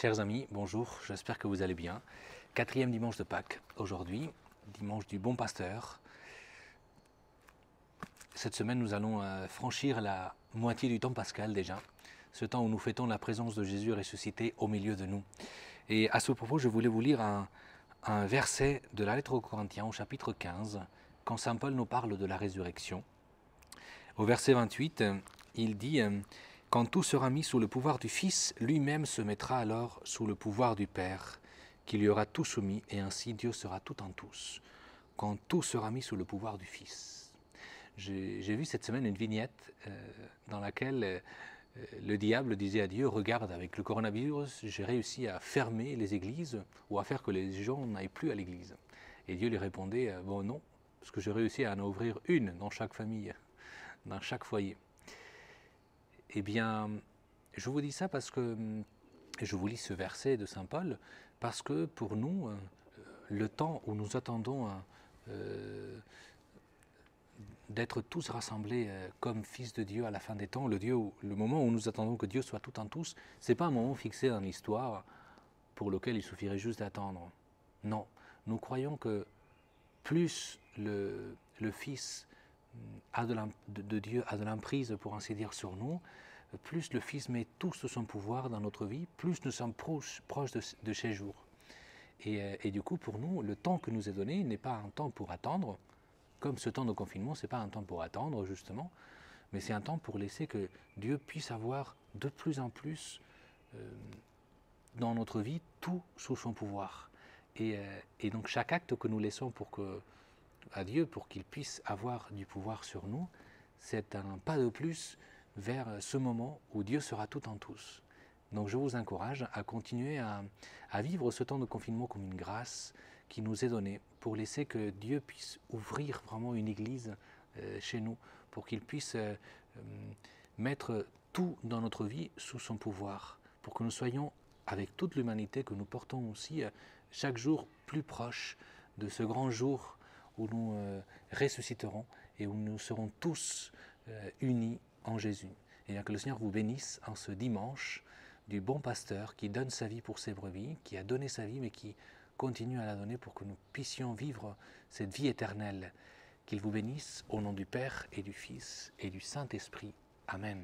Chers amis, bonjour, j'espère que vous allez bien. Quatrième dimanche de Pâques, aujourd'hui, dimanche du Bon Pasteur. Cette semaine, nous allons franchir la moitié du temps pascal déjà, ce temps où nous fêtons la présence de Jésus ressuscité au milieu de nous. Et à ce propos, je voulais vous lire un verset de la lettre aux Corinthiens au chapitre 15, quand saint Paul nous parle de la résurrection. Au verset 28, il dit « Quand tout sera mis sous le pouvoir du Fils, lui-même se mettra alors sous le pouvoir du Père, qui lui aura tout soumis, et ainsi Dieu sera tout en tous. Quand tout sera mis sous le pouvoir du Fils. » J'ai vu cette semaine une vignette dans laquelle le diable disait à Dieu « Regarde, avec le coronavirus, j'ai réussi à fermer les églises ou à faire que les gens n'aillent plus à l'église. » Et Dieu lui répondait « Bon non, parce que j'ai réussi à en ouvrir une dans chaque famille, dans chaque foyer. » Eh bien, je vous dis ça parce que, je vous lis ce verset de saint Paul, parce que pour nous, le temps où nous attendons d'être tous rassemblés comme fils de Dieu à la fin des temps, le moment où nous attendons que Dieu soit tout en tous, ce n'est pas un moment fixé dans l'histoire pour lequel il suffirait juste d'attendre. Non, nous croyons que plus le Fils de Dieu a de l'emprise, pour ainsi dire, sur nous, plus le Fils met tout de son pouvoir dans notre vie, plus nous sommes proches de ces jours. Et du coup, pour nous, le temps que nous est donné n'est pas un temps pour attendre, comme ce temps de confinement, ce n'est pas un temps pour attendre, justement, mais c'est un temps pour laisser que Dieu puisse avoir de plus en plus dans notre vie tout sous son pouvoir. Et donc chaque acte que nous laissons à Dieu pour qu'il puisse avoir du pouvoir sur nous, c'est un pas de plus vers ce moment où Dieu sera tout en tous. Donc je vous encourage à continuer à vivre ce temps de confinement comme une grâce qui nous est donnée pour laisser que Dieu puisse ouvrir vraiment une église chez nous, pour qu'il puisse mettre tout dans notre vie sous son pouvoir, pour que nous soyons, avec toute l'humanité que nous portons aussi, chaque jour plus proches de ce grand jour où nous ressusciterons et où nous serons tous unis en Jésus. Et bien que le Seigneur vous bénisse en ce dimanche du bon pasteur qui donne sa vie pour ses brebis, qui a donné sa vie mais qui continue à la donner pour que nous puissions vivre cette vie éternelle. Qu'il vous bénisse au nom du Père et du Fils et du Saint-Esprit. Amen.